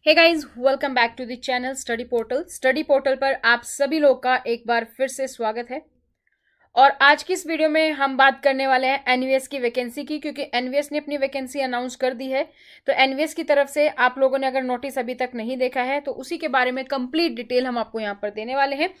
Hey guys, welcome back to the channel study portal पर आप सभी लोग का एक बार फिर से स्वागत है। और आज की इस वीडियो में हम बात करने वाले हैं एनवीएस की वैकेंसी की, क्योंकि एनवीएस ने अपनी वैकेंसी अनाउंस कर दी है। तो एनवीएस की तरफ से आप लोगों ने अगर नोटिस अभी तक नहीं देखा है तो उसी के बारे में कंप्लीट डिटेल हम आपको यहाँ पर देने वाले हैं।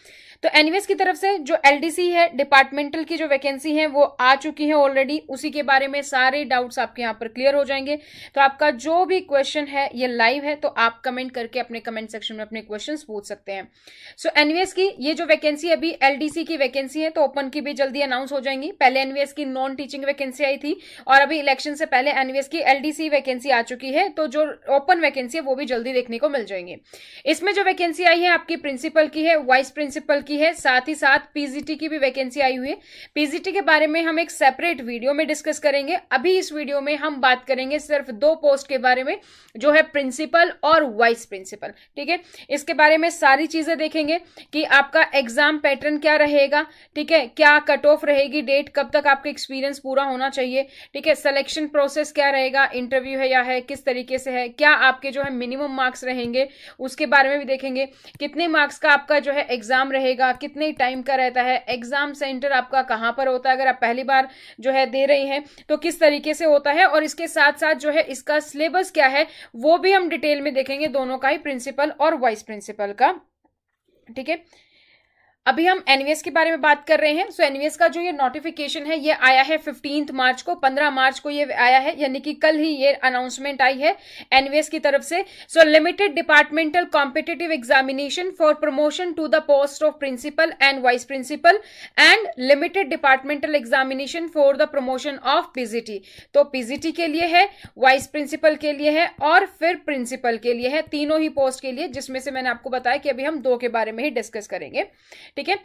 तो एनवीएस की तरफ से जो एलडीसी है, डिपार्टमेंटल की जो वैकेंसी है वो आ चुकी है ऑलरेडी। उसी के बारे में सारे डाउट्स आपके यहाँ पर क्लियर हो जाएंगे। तो आपका जो भी क्वेश्चन है ये लाइव है, तो आप कमेंट करके अपने कमेंट सेक्शन में अपने क्वेश्चन पूछ सकते हैं। सो एनवीएस की ये जो वैकेंसी अभी एलडीसी की वैकेंसी है, तो ओपन की भी जल्दी अनाउंस हो जाएंगी। पहले एनवीएस की नॉन टीचिंग वैकेंसी आई थी और अभी इलेक्शन से पहले एनवीएस की एलडीसी वैकेंसी आ चुकी है। तो जो ओपन वैकेंसी है वो भी जल्दी देखने को मिल जाएंगी। इसमें जो वैकेंसी आई है आपकी प्रिंसिपल की है, वाइस प्रिंसिपल की है, साथ ही साथ पीजीटी की भी वैकेंसी आई हुई है। पीजीटी के बारे में हम एक सेपरेट वीडियो में डिस्कस करेंगे। अभी इस वीडियो में हम बात करेंगे सिर्फ दो पोस्ट के बारे में, जो है प्रिंसिपल और वाइस प्रिंसिपल। ठीक है, इसके बारे में सारी चीजें देखेंगे कि आपका एग्जाम पैटर्न क्या रहेगा, ठीक है, क्या कट ऑफ रहेगी, डेट कब तक आपका एक्सपीरियंस पूरा होना चाहिए, ठीक है, सिलेक्शन प्रोसेस क्या रहेगा, इंटरव्यू है या है, किस तरीके से है, क्या आपके जो है मिनिमम मार्क्स रहेंगे उसके बारे में भी देखेंगे, कितने मार्क्स का आपका जो है एग्जाम रहेगा, कितने टाइम का रहता है, एग्जाम सेंटर आपका कहां पर होता है, अगर आप पहली बार जो है दे रही हैं तो किस तरीके से होता है, और इसके साथ साथ जो है इसका सिलेबस क्या है वो भी हम डिटेल में देखेंगे, दोनों का ही, प्रिंसिपल और वाइस प्रिंसिपल का। ठीक है, अभी हम एनवीएस के बारे में बात कर रहे हैं। सो एनवीएस का जो ये नोटिफिकेशन है ये आया है 15 मार्च को, 15 मार्च को ये आया है, यानी कि कल ही ये अनाउंसमेंट आई है एनवीएस की तरफ से। So limited departmental competitive examination for promotion to the post of principal and vice principal and limited departmental examination for the promotion of PGT. तो पीजीटी के लिए है, वाइस प्रिंसिपल के लिए है और फिर प्रिंसिपल के लिए है, तीनों ही पोस्ट के लिए, जिसमें से मैंने आपको बताया कि अभी हम दो के बारे में ही डिस्कस करेंगे। ठीक है,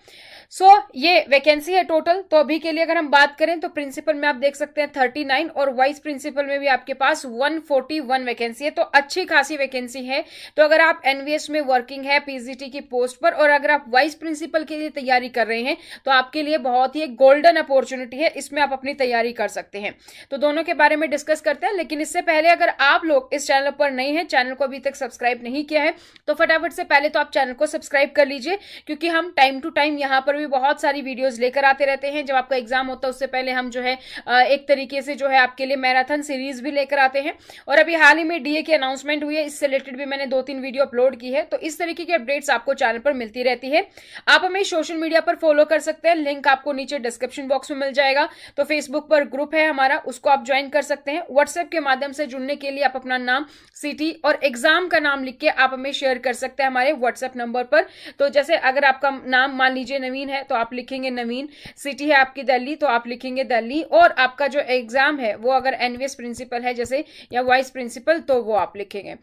सो ये वैकेंसी है टोटल। तो अभी के लिए अगर हम बात करें तो प्रिंसिपल में आप देख सकते हैं 39 और वाइस प्रिंसिपल में भी आपके पास 141 वैकेंसी है। तो अच्छी खासी वैकेंसी है। तो अगर आप एनवीएस में वर्किंग है पीजीटी की पोस्ट पर और अगर आप वाइस प्रिंसिपल के लिए तैयारी कर रहे हैं तो आपके लिए बहुत ही एक गोल्डन अपॉर्चुनिटी है, इसमें आप अपनी तैयारी कर सकते हैं। तो दोनों के बारे में डिस्कस करते हैं, लेकिन इससे पहले अगर आप लोग इस चैनल पर नए हैं, चैनल को अभी तक सब्सक्राइब नहीं किया है, तो फटाफट से पहले तो आप चैनल को सब्सक्राइब कर लीजिए, क्योंकि हम टाइम टू टाइम यहाँ पर भी बहुत सारी वीडियोस लेकर आते रहते हैं। जब आपका एग्जाम होता है उससे पहले हम जो है एक तरीके से जो है आपके लिए मैराथन सीरीज भी लेकर आते हैं। और अभी हाल ही में डीए की अनाउंसमेंट हुई है, इससे रिलेटेड भी मैंने 2-3 वीडियो अपलोड की है। तो इस तरीके की अपडेट्स आपको चैनल पर मिलती रहती है। आप हमें सोशल मीडिया पर फॉलो कर सकते हैं, लिंक आपको नीचे डिस्क्रिप्शन बॉक्स में मिल जाएगा। तो फेसबुक पर ग्रुप है हमारा, उसको आप ज्वाइन कर सकते हैं। व्हाट्सएप के माध्यम से जुड़ने के लिए आप अपना नाम, सिटी और एग्जाम का नाम लिख के आप हमें शेयर कर सकते हैं हमारे व्हाट्सएप नंबर पर। तो जैसे अगर आपका नाम मान लीजिए नवीन है तो आप लिखेंगे नवीन, सिटी है आपकी दिल्ली तो आप लिखेंगे दिल्ली, और आपका जो एग्जाम है वो अगर एनवीएस प्रिंसिपल है जैसे या वाइस प्रिंसिपल तो वो आप लिखेंगे।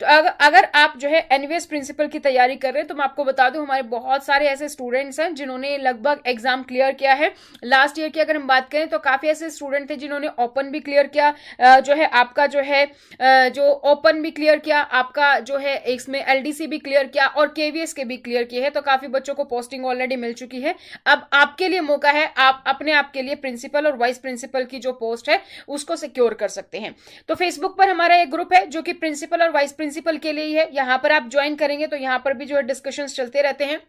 तो अगर आप जो है एनवीएस प्रिंसिपल की तैयारी कर रहे हैं तो मैं आपको बता दूं हमारे बहुत सारे ऐसे स्टूडेंट्स हैं जिन्होंने लगभग एग्जाम क्लियर किया है। लास्ट ईयर की अगर हम बात करें तो काफी ऐसे स्टूडेंट थे जिन्होंने ओपन भी क्लियर किया, जो है आपका जो है जो ओपन भी क्लियर किया, आपका जो है इसमें एलडीसी भी क्लियर किया और केवीएस के भी क्लियर किए हैं। तो काफी बच्चों को पोस्टिंग ऑलरेडी मिल चुकी है। अब आपके लिए मौका है, आप अपने आप के लिए प्रिंसिपल और वाइस प्रिंसिपल की जो पोस्ट है उसको सिक्योर कर सकते हैं। तो फेसबुक पर हमारा एक ग्रुप है जो कि प्रिंसिपल और वाइस प्रिंसिपल के लिए ही है। यहां पर आप ज्वाइन करेंगे तो यहां पर भी जो है डिस्कशंस चलते रहते हैं।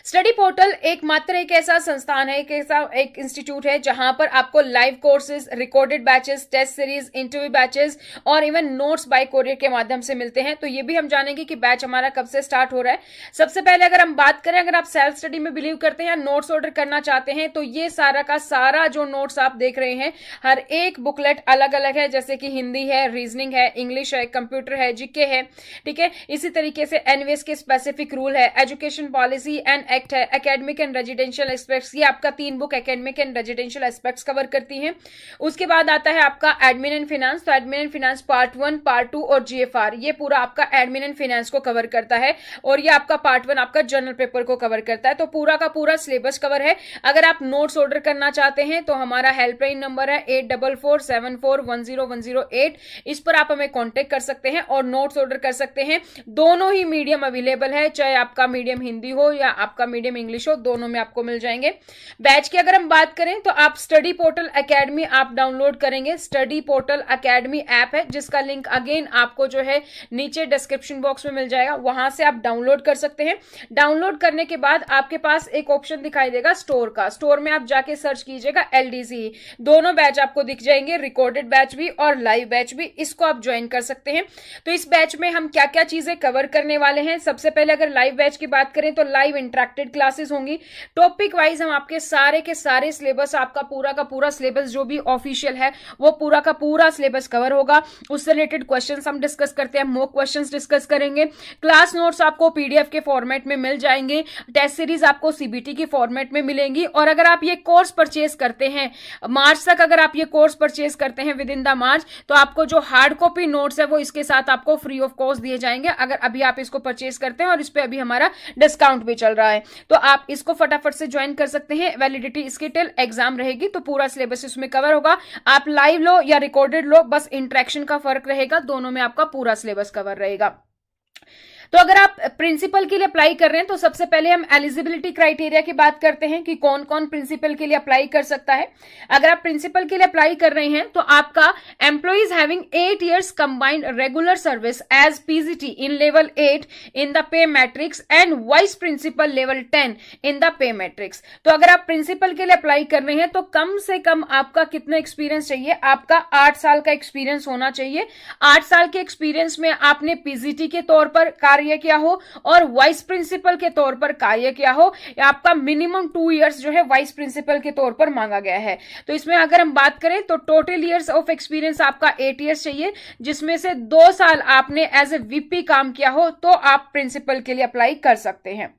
स्टडी पोर्टल एक ऐसा संस्थान है, एक इंस्टीट्यूट है जहां पर आपको live courses, recorded batches, test series, interview batches और इवन नोट्स बाय कोरियर के माध्यम से मिलते हैं। तो ये भी हम जानेंगे कि बैच हमारा कब से स्टार्ट हो रहा है। सबसे पहले अगर हम बात करें, अगर आप सेल्फ स्टडी में बिलीव करते हैं या नोट्स ऑर्डर करना चाहते हैं तो ये सारा का सारा जो नोट्स आप देख रहे हैं, हर एक बुकलेट अलग अलग है, जैसे कि हिंदी है, रीजनिंग है, इंग्लिश है, कंप्यूटर है, जीके है। ठीक है, इसी तरीके से एनवीएस के स्पेसिफिक रूल है, एजुकेशन पॉलिसी एंड एक्ट है, एकेडमिक एंड रेजिडेंशियल एस्पेक्ट्स, ये आपका 3 book academic and residential aspects cover करती हैं। उसके बाद आता है आपका एडमिन एंड फाइनेंस। तो admin and finance part 1, part 2 और जीएफआर, ये पूरा आपका एडमिन एंड फाइनेंस को कवर करता है। और ये आपका पार्ट 1 आपका जर्नल पेपर को कवर करता है। तो पूरा का पूरा सिलेबस कवर है। अगर आप नोट्स ऑर्डर करना चाहते हैं तो हमारा हेल्पलाइन नंबर है 8447410108, इस पर आप हमें कॉन्टेक्ट कर सकते हैं और नोट्स ऑर्डर कर सकते हैं। दोनों ही मीडियम अवेलेबल है, चाहे आपका मीडियम हिंदी हो हो या आपका मीडियम इंग्लिश हो, दोनों में आपको मिल जाएंगे। बैच की अगर हम बात करें तो आप स्टडी पोर्टल एकेडमी आप डाउनलोड करेंगे। स्टडी पोर्टल एकेडमी ऐप है जिसका लिंक अगेन आपको जो है नीचे डिस्क्रिप्शन बॉक्स में मिल जाएगा, वहां से आप डाउनलोड कर सकते हैं। डाउनलोड करने के बाद आपके पास एक ऑप्शन दिखाई देगा स्टोर का, स्टोर में आप जाके सर्च कीजिएगा LDC, दोनों बैच आपको दिख जाएंगे, रिकॉर्डेड बैच भी और लाइव बैच भी, इसको आप ज्वाइन कर सकते हैं। तो इस बैच में हम क्या क्या चीजें कवर करने वाले हैं, सबसे पहले अगर लाइव बैच की बात करें तो लाइव इंटरेक्टेड क्लासेस होंगी। टॉपिक वाइज हम आपके सारे के सारे सिलेबस, आपका पूरा का पूरा सिलेबस जो भी ऑफिशियल है वो पूरा का पूरा सिलेबस कवर होगा। उससे रिलेटेड क्वेश्चंस हम डिस्कस करते हैं, मॉक क्वेश्चंस डिस्कस करेंगे। क्लास नोट्स आपको PDF के फॉर्मेट में मिल जाएंगे। टेस्ट सीरीज आपको CBT की फॉर्मेट में मिलेंगी। और अगर आप ये कोर्स परचेज करते हैं मार्च तक, अगर आप ये कोर्स परचेज करते हैं विद इन द मार्च, तो आपको जो हार्ड कॉपी नोट्स है वो इसके साथ आपको फ्री ऑफ कॉस्ट दिए जाएंगे, अगर अभी आप इसको परचेज करते हैं। और इस पे अभी हमारा डिस्काउंट भी चल रहा है, तो आप इसको फटाफट से ज्वाइन कर सकते हैं। वैलिडिटी इसकी टिल एग्जाम रहेगी, तो पूरा सिलेबस इसमें कवर होगा। आप लाइव लो या रिकॉर्डेड लो, बस इंटरेक्शन का फर्क रहेगा, दोनों में आपका पूरा सिलेबस कवर रहेगा। तो अगर आप प्रिंसिपल के लिए अप्लाई कर रहे हैं तो सबसे पहले हम एलिजिबिलिटी क्राइटेरिया की बात करते हैं कि कौन कौन प्रिंसिपल के लिए अप्लाई कर सकता है। अगर आप प्रिंसिपल के लिए अप्लाई कर रहे हैं तो आपका employees having 8 years combined regular service as PGT in level 8 in the pay matrix and vice principal level 10 in the pay matrix. तो अगर आप प्रिंसिपल के लिए अप्लाई कर रहे हैं तो कम से कम आपका कितना एक्सपीरियंस चाहिए, आपका 8 साल का एक्सपीरियंस होना चाहिए। 8 साल के एक्सपीरियंस में आपने PGT के तौर पर कार्य किया हो और वाइस प्रिंसिपल के तौर पर कार्य किया हो, या आपका मिनिमम 2 years जो है वाइस प्रिंसिपल के तौर पर मांगा गया है। तो इसमें अगर हम बात करें तो टोटल ईयर्स ऑफ एक्सपीरियंस आपका 8 years चाहिए, जिसमें से 2 साल आपने एज ए VP काम किया हो, तो आप प्रिंसिपल के लिए अप्लाई कर सकते हैं।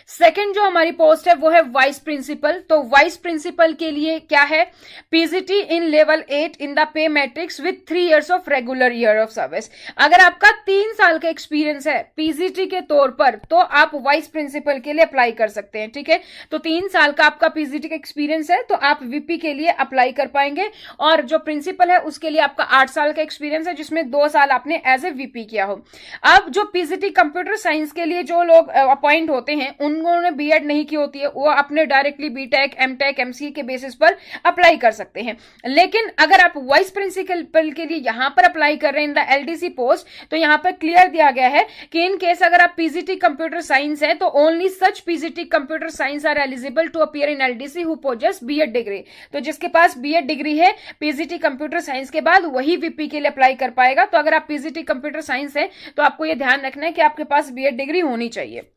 सेकंड जो हमारी पोस्ट है वो है वाइस प्रिंसिपल। तो वाइस प्रिंसिपल के लिए क्या है, PGT in level 8 in the pay matrix with 3 years of regular year of service. अगर आपका 3 साल का एक्सपीरियंस है PGT के तौर पर तो आप वाइस प्रिंसिपल के लिए अप्लाई कर सकते हैं। ठीक है, तो 3 साल का आपका PGT का एक्सपीरियंस है तो आप VP के लिए अप्लाई कर पाएंगे। और जो प्रिंसिपल है उसके लिए आपका 8 साल का एक्सपीरियंस है, जिसमें 2 साल आपने एज ए VP किया हो। अब जो PGT कंप्यूटर साइंस के लिए जो लोग अपॉइंट होते हैं उन्होंने B.Ed नहीं की होती है, वो अपने डायरेक्टली BTech, MTech, MCA के बेसिस पर अप्लाई कर सकते हैं। लेकिन अगर आप वाइस प्रिंसिपल के लिए यहां पर अप्लाई कर रहे हैं इन द LDC पोस्ट, तो यहां पर क्लियर दिया गया है कि इन केस अगर आप PGT कंप्यूटर साइंस है तो only such PGT computer science are eligible to appear in LDC who possess B.Ed degree. तो जिसके पास B.Ed डिग्री है PGT कंप्यूटर साइंस के बाद वही VP के लिए अप्लाई कर पाएगा। तो अगर आप PGT कंप्यूटर साइंस है तो आपको यह ध्यान रखना है कि आपके पास B.Ed डिग्री होनी चाहिए।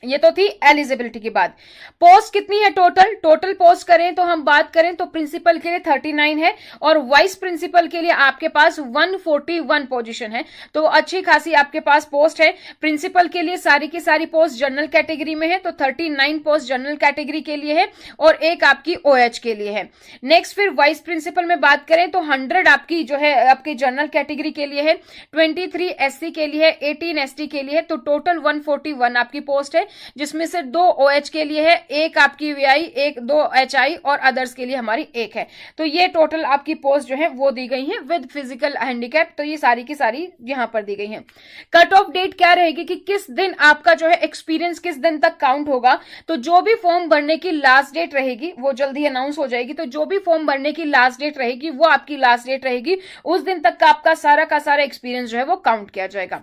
ये तो थी एलिजिबिलिटी की बात। पोस्ट कितनी है टोटल पोस्ट करें तो हम बात करें तो प्रिंसिपल के लिए 39 है और वाइस प्रिंसिपल के लिए आपके पास 141 पोजीशन है। तो अच्छी खासी आपके पास पोस्ट है। प्रिंसिपल के लिए सारी की सारी पोस्ट जनरल कैटेगरी में है, तो 39 पोस्ट जनरल कैटेगरी के लिए है और एक आपकी OH के लिए है। नेक्स्ट फिर वाइस प्रिंसिपल में बात करें तो 100 आपकी जो है आपकी जनरल कैटेगरी के लिए है, 23 SC के लिए है, 18 ST के लिए है। तो टोटल 141 आपकी पोस्ट है, जिसमें से 2 OH के लिए है, एक आपकी VI, एक 2 HI और अदर्स के लिए हमारी एक है। तो ये टोटल आपकी पोस्ट जो है वो दी गई है विद फिजिकल हैंडीकैप। तो ये सारी की सारी यहां पर दी गई है। कट ऑफ डेट क्या रहेगी कि किस दिन आपका जो है एक्सपीरियंस किस दिन तक काउंट होगा। तो जो भी फॉर्म भरने की लास्ट डेट रहेगी वो जल्दी अनाउंस हो जाएगी। तो जो भी फॉर्म भरने की लास्ट डेट रहेगी वो आपकी लास्ट डेट रहेगी, उस दिन तक का आपका सारा एक्सपीरियंस जो है वो काउंट किया जाएगा।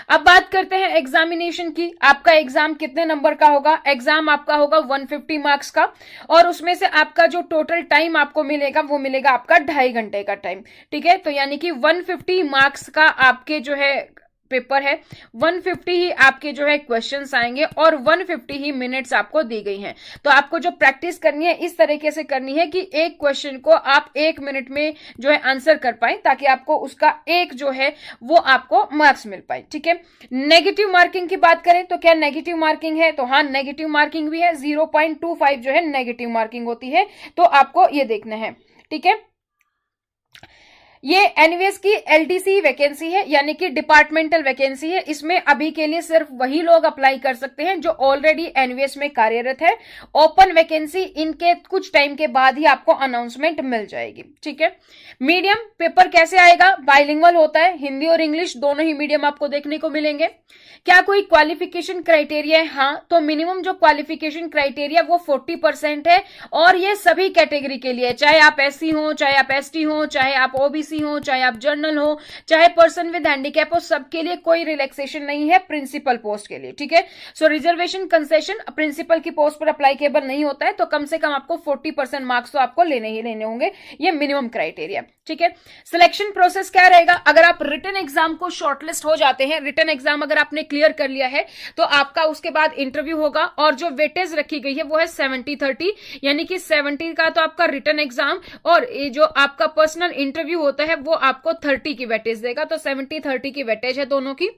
अब बात करते हैं एग्जामिनेशन की। आपका एग्जाम कितने नंबर का होगा? एग्जाम आपका होगा 150 मार्क्स का और उसमें से आपका जो टोटल टाइम आपको मिलेगा वो मिलेगा आपका 2.5 घंटे का टाइम। ठीक है, तो यानी कि 150 मार्क्स का आपके जो है पेपर है, 150 ही आपके जो है क्वेश्चंस आएंगे और 150 ही मिनट्स आपको दी गई हैं। तो आपको जो प्रैक्टिस करनी है इस तरीके से करनी है कि एक क्वेश्चन को आप 1 मिनट में जो है आंसर कर पाए, ताकि आपको उसका एक जो है वो आपको मार्क्स मिल पाए। ठीक है, नेगेटिव मार्किंग की बात करें तो क्या नेगेटिव मार्किंग है? तो हाँ, नेगेटिव मार्किंग भी है। 0.25 जो है नेगेटिव मार्किंग होती है, तो आपको ये देखना है। ठीक है, ये एनवीएस की एलडीसी वैकेंसी है, यानी कि डिपार्टमेंटल वैकेंसी है। इसमें अभी के लिए सिर्फ वही लोग अप्लाई कर सकते हैं जो ऑलरेडी एनवीएस में कार्यरत है। ओपन वैकेंसी इनके कुछ टाइम के बाद ही आपको अनाउंसमेंट मिल जाएगी, ठीक है। मीडियम पेपर कैसे आएगा? बाइलिंगुअल होता है, हिंदी और इंग्लिश दोनों ही मीडियम आपको देखने को मिलेंगे। क्या कोई क्वालिफिकेशन क्राइटेरिया है? हाँ, तो मिनिमम जो क्वालिफिकेशन क्राइटेरिया वो 40% है, और ये सभी कैटेगरी के लिए, चाहे आप एससी हो, चाहे आप एसटी हो, चाहे आप ओबीसी हो, चाहे आप जर्नल हो, चाहे पर्सन विद हैंडीकैप हो, सबके लिए कोई रिलैक्सेशन नहीं है प्रिंसिपल पोस्ट के लिए, ठीक है। सो रिजर्वेशन कंसेशन प्रिंसिपल की पोस्ट पर अप्लाईकेबल नहीं होता है, तो कम से कम आपको 40% मार्क्स तो आपको लेने ही लेने होंगे, ये मिनिमम क्राइटेरिया, ठीक है। सिलेक्शन प्रोसेस क्या रहेगा? अगर आप रिटन एग्जाम को शॉर्टलिस्ट हो जाते हैं, रिटन एग्जाम अगर आपने क्लियर कर लिया है, तो आपका उसके बाद इंटरव्यू होगा, और जो वेटेज रखी गई है वो है 70-30, यानी कि 70 का तो आपका रिटन एग्जाम, और ये जो आपका पर्सनल इंटरव्यू होता है वो आपको 30 की वेटेज देगा, तो 70-30 की वेटेज है दोनों की।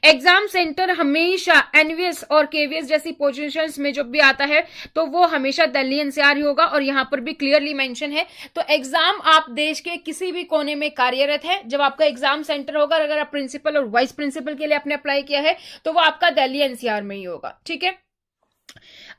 एग्जाम सेंटर हमेशा एनवीएस और केवीएस जैसी पोजीशंस में जब भी आता है तो वो हमेशा दिल्ली एनसीआर ही होगा, और यहां पर भी क्लियरली मेंशन है। तो एग्जाम आप देश के किसी भी कोने में कार्यरत है, जब आपका एग्जाम सेंटर होगा, अगर आप प्रिंसिपल और वाइस प्रिंसिपल के लिए आपने अप्लाई किया है तो वो आपका दिल्ली एनसीआर में ही होगा, ठीक है।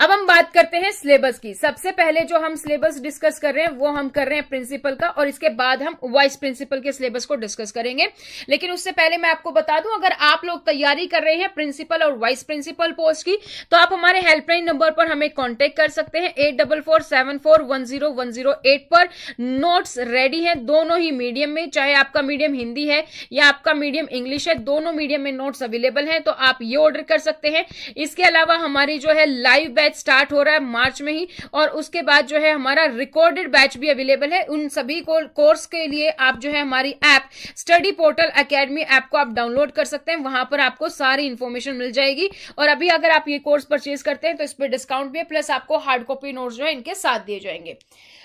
अब हम बात करते हैं सिलेबस की। सबसे पहले जो हम सिलेबस डिस्कस कर रहे हैं वो हम कर रहे हैं प्रिंसिपल का, और इसके बाद हम वाइस प्रिंसिपल के सिलेबस को डिस्कस करेंगे। लेकिन उससे पहले मैं आपको बता दूं, अगर आप लोग तैयारी कर रहे हैं प्रिंसिपल और वाइस प्रिंसिपल पोस्ट की, तो आप हमारे हेल्पलाइन नंबर पर हमें कांटेक्ट कर सकते हैं 8447410108 पर। नोट्स रेडी हैं दोनों ही मीडियम में, चाहे आपका मीडियम हिंदी है या आपका मीडियम इंग्लिश है, दोनों मीडियम में नोट्स अवेलेबल हैं, तो आप ये ऑर्डर कर सकते हैं। इसके अलावा हमारी जो है लाइव बैच स्टार्ट हो रहा है मार्च में ही, और उसके बाद जो है हमारा रिकॉर्डेड बैच भी अवेलेबल है। उन सभी कोर्स के लिए आप जो है हमारी app study portal academy app को आप डाउनलोड कर सकते हैं, वहां पर आपको सारी इंफॉर्मेशन मिल जाएगी। और अभी अगर आप ये कोर्स परचेज करते हैं तो इस पर डिस्काउंट भी है, प्लस आपको हार्ड कॉपी नोट्स जो है इनके साथ दिए जाएंगे।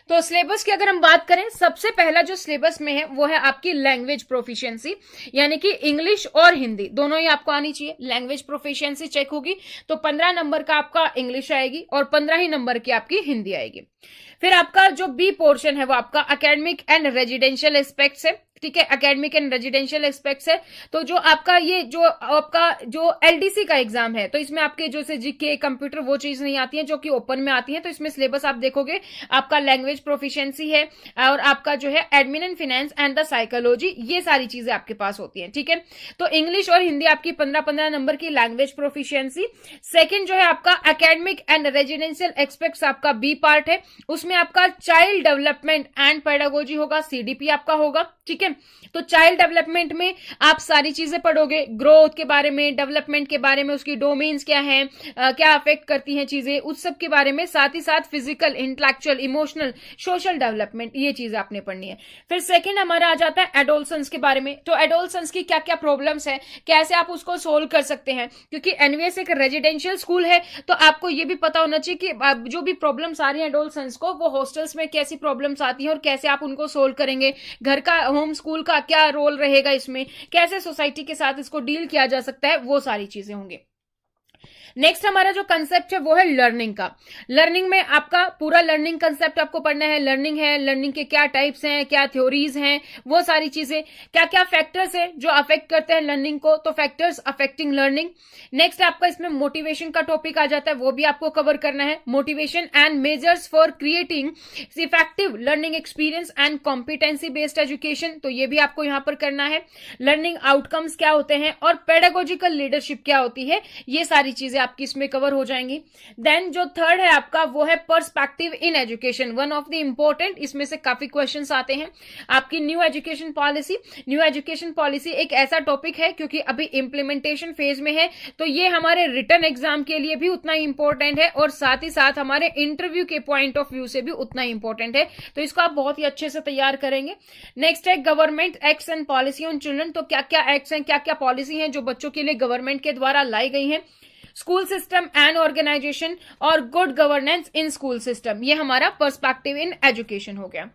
तो सिलेबस की अगर हम बात करें, सबसे पहला जो सिलेबस में है वो है आपकी लैंग्वेज प्रोफिशिएंसी, यानी कि इंग्लिश और हिंदी दोनों ही आपको आनी चाहिए। लैंग्वेज प्रोफिशिएंसी चेक होगी तो 15 नंबर का आपका इंग्लिश आएगी और 15 ही नंबर की आपकी हिंदी आएगी। फिर आपका जो बी पोर्शन है वो आपका एकेडमिक एंड रेजिडेंशियल एस्पेक्ट्स है, ठीक है। एकेडमिक एंड रेजिडेंशियल एस्पेक्ट्स है, तो जो आपका ये जो आपका जो एलडीसी का एग्जाम है, तो इसमें आपके जो से जीके कंप्यूटर वो चीज नहीं आती है जो कि ओपन में आती है। तो इसमें सिलेबस आप देखोगे आपका लैंग्वेज प्रोफिशिएंसी है, और आपका जो है admin and finance and the psychology, ये सारी चीजें आपके पास होती हैं, ठीक है। तो इंग्लिश और हिंदी आपकी 15-15 नंबर की लैंग्वेज प्रोफिशिएंसी। सेकेंड जो है आपका एकेडमिक एंड रेजिडेंशियल एस्पेक्ट्स आपका बी पार्ट है, उसमें आपका चाइल्ड डेवलपमेंट एंड पेडागोजी होगा, सीडीपी आपका होगा, ठीक है। तो चाइल्ड डेवलपमेंट में आप सारी चीजें पढ़ोगे, ग्रोथ के बारे में, डेवलपमेंट के बारे में, उसकी डोमेन्स क्या हैं, क्या अफेक्ट करती हैं चीजें, उस सब के बारे में, साथ ही साथ physical, intellectual, emotional, social development, ये चीजें आपने पढ़नी है। फिर सेकंड हमारा आ जाता है एडोलसेंस के बारे में। तो एडोलसेंस की क्या क्या प्रॉब्लम्स है, कैसे आप उसको सोल्व कर सकते हैं, क्योंकि एनवीएस एक रेजिडेंशियल स्कूल है, तो आपको ये भी पता होना चाहिए कि जो भी प्रॉब्लम्स आ रही है एडोलसेंस को, वो हॉस्टल्स में कैसी प्रॉब्लम्स आती हैं और कैसे आप उनको सोल्व करेंगे, घर का होम स्कूल का क्या रोल रहेगा इसमें, कैसे सोसाइटी के साथ इसको डील किया जा सकता है, वो सारी चीजें होंगी। नेक्स्ट हमारा जो कंसेप्ट है वो है लर्निंग का। लर्निंग में आपका पूरा लर्निंग कंसेप्ट आपको पढ़ना है। लर्निंग है, लर्निंग के क्या टाइप्स हैं, क्या थ्योरीज हैं, वो सारी चीजें, क्या क्या फैक्टर्स हैं जो अफेक्ट करते हैं लर्निंग को, तो फैक्टर्स अफेक्टिंग लर्निंग। नेक्स्ट आपका इसमें मोटिवेशन का टॉपिक आ जाता है, वो भी आपको कवर करना है। Motivation and measures for creating effective learning experience and competency based education, तो ये भी आपको यहां पर करना है। लर्निंग आउटकम्स क्या होते हैं और पेडागोजिकल लीडरशिप क्या होती है, ये सारी चीजें आपकी इसमें कवर हो जाएंगी। देन जो थर्ड है आपका वो है perspective in education, one of the important, इसमें से काफी क्वेश्चंस आते हैं। आपकी new education policy, new education policy एक ऐसा टॉपिक है क्योंकि अभी इंप्लीमेंटेशन फेज में है, तो ये हमारे रिटन एग्जाम के लिए भी उतना ही इंपॉर्टेंट है और साथ ही साथ हमारे इंटरव्यू के पॉइंट ऑफ व्यू से भी उतना ही इंपॉर्टेंट है, तो इसको आप बहुत ही अच्छे से तैयार करेंगे। नेक्स्ट है government acts and policy on children, तो क्या क्या एक्ट्स हैं, क्या क्या पॉलिसी हैं जो बच्चों के लिए गवर्नमेंट के द्वारा लाई गई हैं। स्कूल सिस्टम एंड ऑर्गेनाइजेशन और good governance in school system, ये हमारा पर्सपेक्टिव इन एजुकेशन हो गया।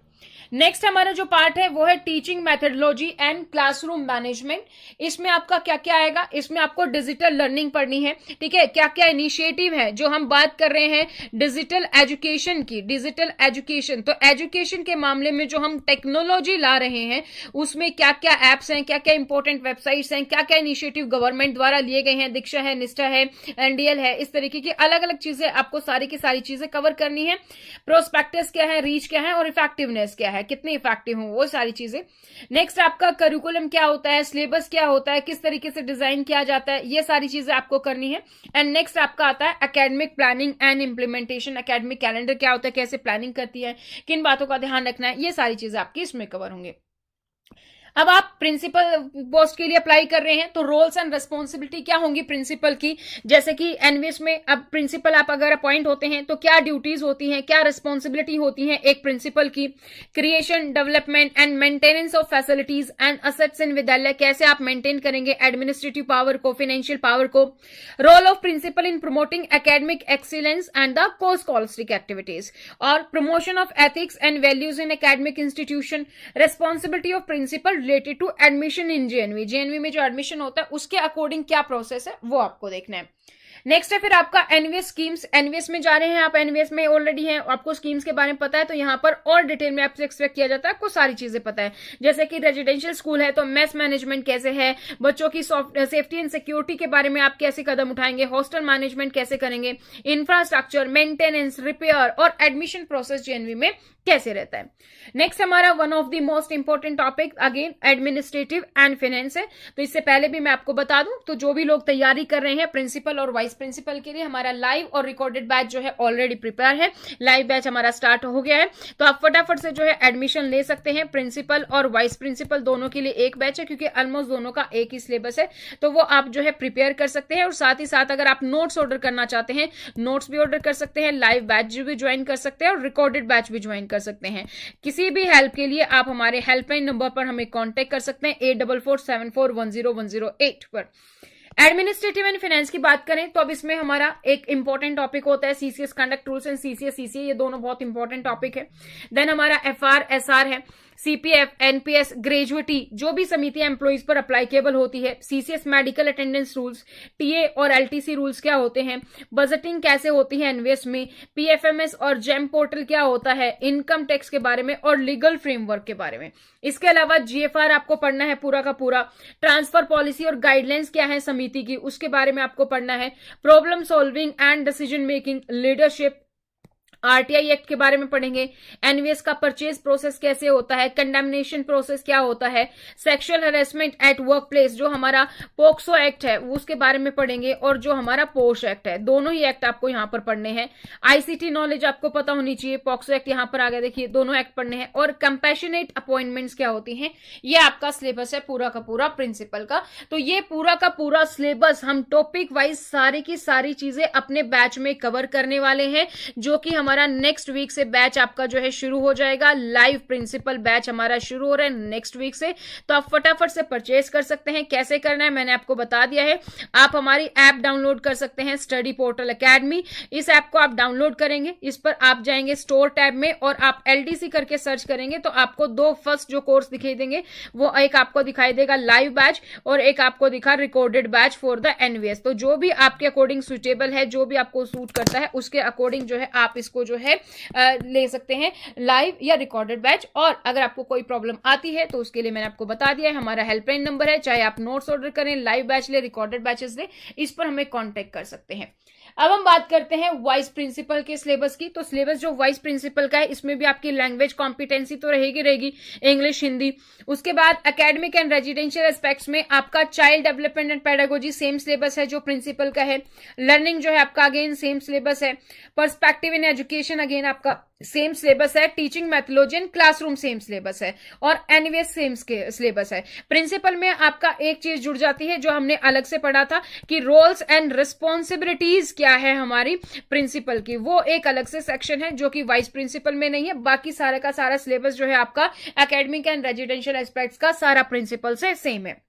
नेक्स्ट हमारा जो पार्ट है वो है teaching methodology and classroom management. इसमें आपका क्या क्या आएगा, इसमें आपको डिजिटल लर्निंग पढ़नी है, ठीक है, क्या क्या इनिशिएटिव है जो हम बात कर रहे हैं डिजिटल एजुकेशन की, डिजिटल एजुकेशन। तो एजुकेशन के मामले में जो हम टेक्नोलॉजी ला रहे हैं उसमें क्या क्या एप्स हैं, क्या क्या इंपॉर्टेंट वेबसाइट्स हैं, क्या क्या इनिशिएटिव गवर्नमेंट द्वारा लिए गए हैं, दीक्षा है, निष्ठा है, एनडीएल है, इस तरीके की अलग अलग चीजें आपको सारी की सारी चीजें कवर करनी है। प्रोस्पेक्टस क्या है, रीच क्या है और इफेक्टिवनेस क्या है, कितनी इफेक्टिव हो, वो सारी चीजें। नेक्स्ट आपका करिकुलम क्या होता है, सिलेबस क्या होता है, किस तरीके से डिजाइन किया जाता है, ये सारी चीजें आपको करनी है। एंड नेक्स्ट आपका आता है academic planning and implementation. Academic calendar क्या होता है, कैसे प्लानिंग करती है, किन बातों का ध्यान रखना है, ये सारी चीजें आपकी इसमें कवर होंगे। अब आप प्रिंसिपल पोस्ट के लिए अप्लाई कर रहे हैं तो रोल्स एंड रेस्पॉन्सिबिलिटी क्या होंगी प्रिंसिपल की, जैसे कि एनवीएस में अब प्रिंसिपल आप अगर अपॉइंट होते हैं तो क्या ड्यूटीज होती हैं, क्या रिस्पॉन्सिबिलिटी होती है एक प्रिंसिपल की। Creation, development and maintenance of facilities and assets in विद्यालय, कैसे आप मेंटेन करेंगे एडमिनिस्ट्रेटिव पावर को, फाइनेंशियल पावर को। Role of principal in promoting academic excellence and the co scholastic activities, और promotion of ethics and values in academic institution. Responsibility of principal related to admission in JNV, JNV में जो admission होता है उसके according क्या process है वो आपको देखना है। नेक्स्ट है फिर आपका एनवीएस स्कीम्स। एनवीएस में जा रहे हैं आप, एनवीएस में ऑलरेडी हैं, आपको स्कीम्स के बारे में पता है, तो यहाँ पर और डिटेल में आपसे एक्सपेक्ट किया जाता है, आपको सारी चीजें पता है। जैसे कि रेजिडेंशियल स्कूल है तो मेस मैनेजमेंट कैसे है, बच्चों की सेफ्टी एंड सिक्योरिटी के बारे में आप कैसे कदम उठाएंगे, हॉस्टल मैनेजमेंट कैसे करेंगे, इंफ्रास्ट्रक्चर, मेंटेनेंस, रिपेयर और एडमिशन प्रोसेस जेएनवी में कैसे रहता है। नेक्स्ट हमारा one of the most important topic again administrative and finance है। तो इससे पहले भी मैं आपको बता दूं, तो जो भी लोग तैयारी कर रहे हैं प्रिंसिपल और वाइस प्रिंसिपल के लिए, हमारा लाइव और रिकॉर्डेड बैच जो है ऑलरेडी प्रिपेयर है। लाइव बैच हमारा स्टार्ट हो गया है, तो आप फटाफट से जो है एडमिशन ले सकते हैं। प्रिंसिपल और वाइस प्रिंसिपल दोनों के लिए एक बैच है, क्योंकि ऑलमोस्ट दोनों का एक ही सिलेबस है, तो वो आप जो है प्रिपेयर कर सकते हैं। और साथ ही साथ अगर आप नोट्स ऑर्डर करना चाहते हैं, नोट्स भी ऑर्डर कर सकते हैं, लाइव बैच भी ज्वाइन कर सकते हैं और रिकॉर्डेड बैच भी ज्वाइन कर सकते हैं। किसी भी हेल्प के लिए आप हमारे हेल्पलाइन नंबर पर हमें कांटेक्ट कर सकते हैं 8447410108 पर। एडमिनिस्ट्रेटिव एंड फाइनेंस की बात करें तो अब इसमें हमारा एक इंपॉर्टेंट टॉपिक होता है CCS conduct rules and CCS CCA, ये दोनों बहुत इंपॉर्टेंट टॉपिक है। देन हमारा एफआर एसआर है, सीपीएफ, एनपीएस, ग्रेजुएटी जो भी समितियां एम्प्लॉइज पर अप्लाईकेबल होती है, CCS medical attendance rules, TA और एलटीसी रूल्स क्या होते हैं, बजटिंग कैसे होती है एनवीएस में, पीएफएमएस और जेम पोर्टल क्या होता है, इनकम टैक्स के बारे में और लीगल फ्रेमवर्क के बारे में। इसके अलावा जीएफआर आपको पढ़ना है पूरा का पूरा, ट्रांसफर पॉलिसी और गाइडलाइंस क्या है समिति की उसके बारे में आपको पढ़ना है, problem solving and decision making, leadership, RTI act के बारे में पढ़ेंगे, एनवीएस का परचेज प्रोसेस कैसे होता है, कंडेमनेशन प्रोसेस क्या होता है, sexual harassment at work place जो हमारा पोक्सो एक्ट है उसके बारे में पढ़ेंगे, और जो हमारा पोश एक्ट है, दोनों ही एक्ट आपको यहाँ पर पढ़ने हैं। आईसीटी नॉलेज आपको पता होनी चाहिए, पॉक्सो एक्ट यहाँ पर आ गया, देखिए दोनों एक्ट पढ़ने हैं। और कंपैशनेट अपॉइंटमेंट्स क्या होती हैं, ये आपका सिलेबस है पूरा का पूरा प्रिंसिपल का। तो ये पूरा का पूरा सिलेबस हम टॉपिक वाइज सारी की सारी चीजें अपने बैच में कवर करने वाले हैं, जो कि हमारा नेक्स्ट वीक से बैच आपका जो है शुरू हो जाएगा। लाइव प्रिंसिपल बैच हमारा शुरू हो रहा है नेक्स्ट वीक से, तो आप फटाफट से परचेज कर सकते हैं। कैसे करना है मैंने आपको बता दिया है। आप हमारी ऐप डाउनलोड कर सकते हैं स्टडी पोर्टल एकेडमी। इस ऐप को आप डाउनलोड करेंगे, इस पर आप जाएंगे स्टोर टैब में और आप एलडीसी करके सर्च करेंगे तो आपको दो फर्स्ट जो कोर्स दिखाई देंगे, वो एक आपको दिखाई देगा लाइव बैच और एक आपको दिखा recorded batch for the NVS. तो जो भी आपके अकॉर्डिंग सुटेबल है, जो भी आपको सूट करता है उसके अकॉर्डिंग जो है आप इसको जो है ले सकते हैं लाइव या रिकॉर्डेड बैच। और अगर आपको कोई प्रॉब्लम आती है तो उसके लिए मैंने आपको बता दिया है, हमारा हेल्पलाइन नंबर है, चाहे आप नोट्स ऑर्डर करें, लाइव बैच ले, रिकॉर्डेड बैचेस ले, इस पर हमें कांटेक्ट कर सकते हैं। अब हम बात करते हैं वाइस प्रिंसिपल के सिलेबस की। तो सिलेबस जो वाइस प्रिंसिपल का है इसमें भी आपकी लैंग्वेज कॉम्पिटेंसी तो रहेगी इंग्लिश, हिंदी। उसके बाद एकेडमिक एंड रेजिडेंशियल एस्पेक्ट्स में आपका child development and pedagogy same syllabus है जो प्रिंसिपल का है। लर्निंग जो है आपका अगेन सेम सिलेबस है। पर्सपेक्टिव इन एजुकेशन अगेन आपका सेम सिलेबस है। Teaching methodology and classroom same syllabus है और एनवीएस सेम सिलेबस है। प्रिंसिपल में आपका एक चीज जुड़ जाती है जो हमने अलग से पढ़ा था कि रोल्स एंड रिस्पॉन्सिबिलिटीज क्या है हमारी प्रिंसिपल की, वो एक अलग से सेक्शन है जो कि वाइस प्रिंसिपल में नहीं है। बाकी सारा का सारा सिलेबस जो है आपका एकेडमिक एंड रेजिडेंशियल एस्पेक्ट्स का सारा प्रिंसिपल से सेम है।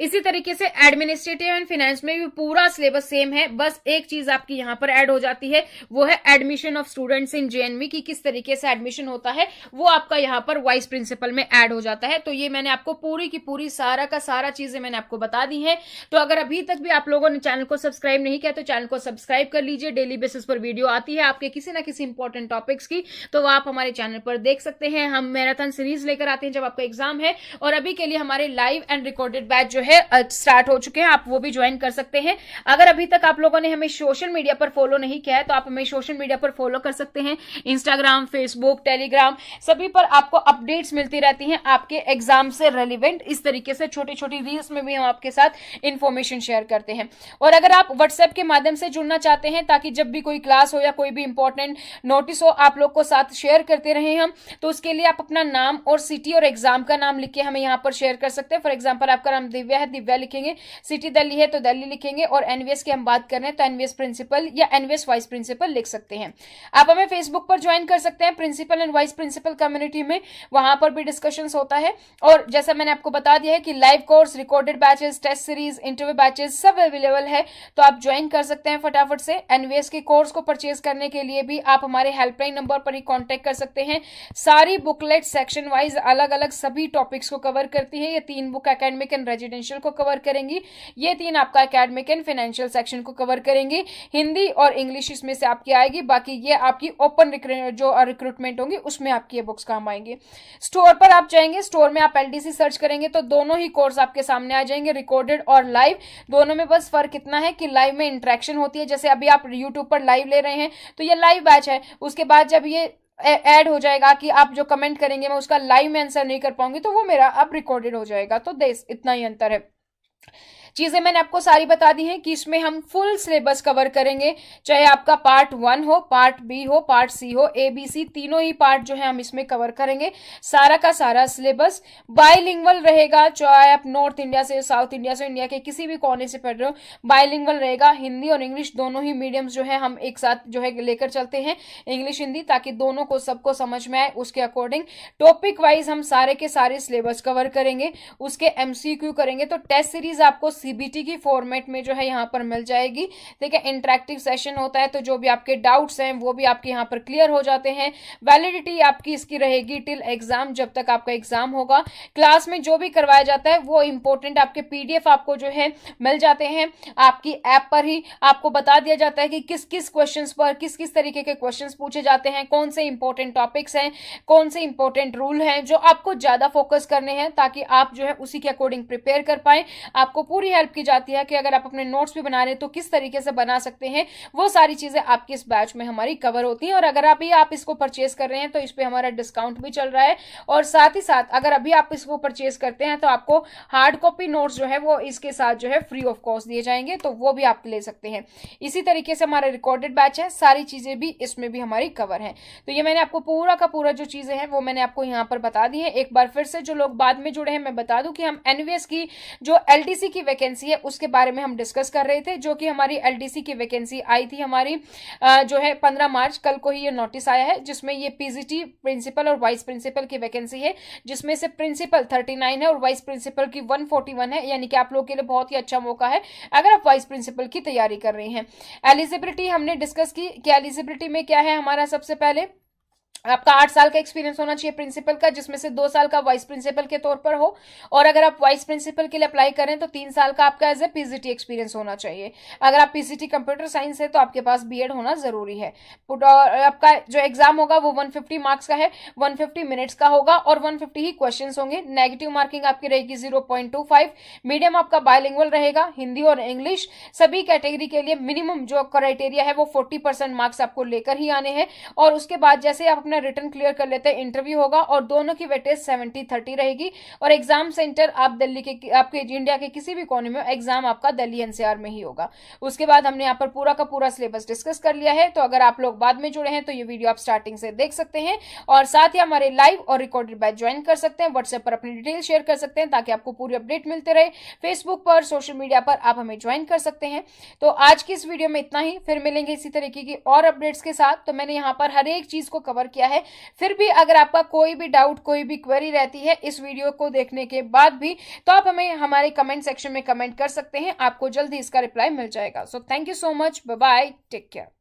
इसी तरीके से एडमिनिस्ट्रेटिव एंड फाइनेंस में भी पूरा सिलेबस सेम है, बस एक चीज आपकी यहां पर ऐड हो जाती है, वो है admission of students in JNV की किस तरीके से एडमिशन होता है, वो आपका यहां पर वाइस प्रिंसिपल में ऐड हो जाता है। तो ये मैंने आपको पूरी की पूरी सारा का सारा चीजें मैंने आपको बता दी है। तो अगर अभी तक भी आप लोगों ने चैनल को सब्सक्राइब नहीं किया तो चैनल को सब्सक्राइब कर लीजिए। डेली बेसिस पर वीडियो आती है आपके किसी ना किसी इंपॉर्टेंट टॉपिक्स की, तो आप हमारे चैनल पर देख सकते हैं। हम मैराथन सीरीज लेकर आते हैं जब आपका एग्जाम है, और अभी के लिए हमारे लाइव एंड रिकॉर्डेड बैच जो है स्टार्ट हो चुके हैं, आप वो भी ज्वाइन कर सकते हैं। अगर अभी तक आप लोगों ने हमें सोशल मीडिया पर फॉलो नहीं किया है तो आप हमें सोशल मीडिया पर फॉलो कर सकते हैं। इंस्टाग्राम, फेसबुक, टेलीग्राम सभी पर आपको अपडेट्स मिलती रहती हैं आपके एग्जाम से रेलिवेंट। इस तरीके से छोटी छोटी रील्स में भी हम आपके साथ इंफॉर्मेशन शेयर करते हैं। और अगर आप व्हाट्सएप के माध्यम से जुड़ना चाहते हैं ताकि जब भी कोई क्लास हो या कोई भी इंपॉर्टेंट नोटिस हो आप लोग को साथ शेयर करते रहे हम, तो उसके लिए आप अपना नाम और सिटी और एग्जाम का नाम लिख के हमें यहाँ पर शेयर कर सकते हैं। फॉर एग्जाम्पल आपका नाम दिव्या है, दिव्या लिखेंगे, सिटी दिल्ली है तो दिल्ली लिखेंगे, और एनवीएस की हम बात कर रहे हैं तो एनवीएस प्रिंसिपल या एनवीएस वाइस प्रिंसिपल लिख सकते हैं। आप हमें फेसबुक पर ज्वाइन कर सकते हैं principal and vice principal community में, वहां पर भी डिस्कशंस होता है। और जैसा मैंने आपको बता दिया है कि live course, recorded batches, test series, interview batches सब अवेलेबल है, तो आप ज्वाइन कर सकते हैं फटाफट से। एनवीएस के कोर्स को परचेज करने के लिए भी आप हमारे हेल्पलाइन नंबर पर ही कांटेक्ट कर सकते हैं। सारी बुकलेट सेक्शन वाइज अलग अलग सभी टॉपिक्स को कवर करती है। ये 3 बुक एकेडमिक एंड रेजिडेंशियल को कवर करेंगी, ये 3 आपका एकेडमिक एंड फाइनेंशियल सेक्शन को कवर करेंगी। हिंदी और इंग्लिश इसमें से आपकी आएगी, बाकी ये आपकी ओपन जो रिक्रूटमेंट होंगी उसमें आपकी ये बुक्स काम आएंगे। स्टोर पर आप जाएंगे, स्टोर में आप एलडीसी सर्च करेंगे तो दोनों ही कोर्स आपके सामने आ जाएंगे, रिकॉर्डेड और लाइव। दोनों में बस फर्क इतना है कि लाइव में इंटरेक्शन होती है, जैसे अभी आप यूट्यूब पर लाइव ले रहे हैं तो ये लाइव बैच है। उसके बाद जब ये ऐड हो जाएगा कि आप जो कमेंट करेंगे मैं उसका लाइव में आंसर नहीं कर पाऊंगी तो वो मेरा अब रिकॉर्डेड हो जाएगा। तो इतना ही अंतर है। चीजें मैंने आपको सारी बता दी हैं कि इसमें हम फुल सिलेबस कवर करेंगे, चाहे आपका पार्ट 1 हो, पार्ट बी हो, पार्ट सी हो, ए बी सी तीनों ही पार्ट जो है हम इसमें कवर करेंगे। सारा का सारा सिलेबस बाइलिंगुअल रहेगा, चाहे आप नॉर्थ इंडिया से, साउथ इंडिया से, इंडिया के किसी भी कोने से पढ़ रहे हो, बाइलिंगुअल रहेगा। हिंदी और इंग्लिश दोनों ही मीडियम्स जो है हम एक साथ जो है लेकर चलते हैं, इंग्लिश हिंदी, ताकि दोनों को सबको समझ में आए। उसके अकॉर्डिंग टॉपिक वाइज हम सारे के सारे सिलेबस कवर करेंगे, उसके एमसीक्यू करेंगे। तो टेस्ट सीरीज आपको सीबीटी की फॉर्मेट में जो है यहाँ पर मिल जाएगी। ठीक है, इंटरेक्टिव सेशन होता है तो जो भी आपके डाउट्स हैं वो भी आपके यहाँ पर क्लियर हो जाते हैं। वैलिडिटी आपकी इसकी रहेगी टिल एग्जाम, जब तक आपका एग्जाम होगा। क्लास में जो भी करवाया जाता है वो इंपॉर्टेंट आपके पीडीएफ आपको जो है मिल जाते हैं आपकी ऐप पर ही। आपको बता दिया जाता है कि किस किस क्वेश्चंस पर किस किस तरीके के क्वेश्चंस पूछे जाते हैं, कौन से इंपॉर्टेंट टॉपिक्स हैं, कौन से इंपॉर्टेंट रूल हैं जो आपको ज्यादा फोकस करने हैं, ताकि आप जो है उसी के अकॉर्डिंग प्रिपेयर कर पाए। आपको पूरी हेल्प की जाती है कि अगर आप अपने नोट्स भी बना रहे हैं तो किस तरीके से बना सकते हैं, वो सारी चीजें आपकी इस बैच में हमारी कवर होती हैं। और अगर अभी आप इसको परचेज कर रहे हैं तो इस पे हमारा डिस्काउंट भी चल रहा है, और साथ ही साथ अगर अभी आप इसको परचेज करते हैं तो आपको हार्ड कॉपी नोट्स जो है वो इसके साथ जो है फ्री ऑफ कॉस्ट दिए जाएंगे, तो वो भी आप ले सकते हैं। इसी तरीके से हमारा रिकॉर्डेड बैच है, सारी चीजें भी इसमें भी हमारी कवर है। तो ये मैंने आपको पूरा का पूरा जो चीजें हैं वो मैंने आपको यहाँ पर बता दी है। एक बार फिर से जो लोग बाद में जुड़े हैं मैं बता दूं कि हम एनवीएस की जो एलडीसी की वैकेंसी है उसके बारे में हम डिस्कस कर रहे थे, जो कि हमारी एलडीसी की वैकेंसी आई थी हमारी जो है 15 मार्च, कल को ही ये नोटिस आया है, जिसमें ये पीजीटी प्रिंसिपल और वाइस प्रिंसिपल की वैकेंसी है, जिसमें से प्रिंसिपल 39 है और वाइस प्रिंसिपल की 141 है। यानी कि आप लोगों के लिए बहुत ही अच्छा मौका है अगर आप वाइस प्रिंसिपल की तैयारी कर रहे हैं। एलिजिबिलिटी हमने डिस्कस की कि एलिजिबिलिटी में क्या है हमारा, सबसे पहले आपका 8 साल का एक्सपीरियंस होना चाहिए प्रिंसिपल का, जिसमें से 2 साल का वाइस प्रिंसिपल के तौर पर हो, और अगर आप वाइस प्रिंसिपल के लिए अप्लाई करें तो 3 साल का आपका एज ए पीजीटी एक्सपीरियंस होना चाहिए। अगर आप पीजीटी कंप्यूटर साइंस है तो आपके पास बीएड होना जरूरी है। आपका जो एग्जाम होगा वो 150 मार्क्स का है, 150 मिनट्स का होगा और 150 ही क्वेश्चन होंगे। नेगेटिव मार्किंग आपकी रहेगी 0.25। मीडियम आपका बायलिंगुअल रहेगा, हिंदी और इंग्लिश। सभी कैटेगरी के लिए मिनिमम जो क्राइटेरिया है वो 40% मार्क्स आपको लेकर ही आने हैं, और उसके बाद जैसे आप अपना रिटर्न क्लियर कर लेते हैं इंटरव्यू होगा, और दोनों की वेटेज 70-30 रहेगी। और एग्जाम सेंटर आप दिल्ली के, आपके इंडिया के किसी भी कोने में, एग्जाम आपका दिल्ली एनसीआर में ही होगा। उसके बाद हमने यहाँ पर पूरा का पूरा सिलेबस डिस्कस कर लिया है। तो अगर आप लोग बाद में जुड़े हैं तो ये वीडियो आप स्टार्टिंग से देख सकते हैं, और साथ ही हमारे लाइव और रिकॉर्डेड बैच ज्वाइन कर सकते हैं। व्हाट्सएप पर अपनी डिटेल शेयर कर सकते हैं ताकि आपको पूरी अपडेट मिलते रहे। फेसबुक पर, सोशल मीडिया पर आप हमें ज्वाइन कर सकते हैं। तो आज की इस वीडियो में इतना ही, फिर मिलेंगे इसी तरीके की और अपडेट्स के साथ। तो मैंने यहाँ पर हर एक चीज को कवर किया किया है। फिर भी अगर आपका कोई भी डाउट, कोई भी क्वेरी रहती है इस वीडियो को देखने के बाद भी, तो आप हमें हमारे कमेंट सेक्शन में कमेंट कर सकते हैं, आपको जल्दी इसका रिप्लाई मिल जाएगा। So thank you so much, bye bye, take care.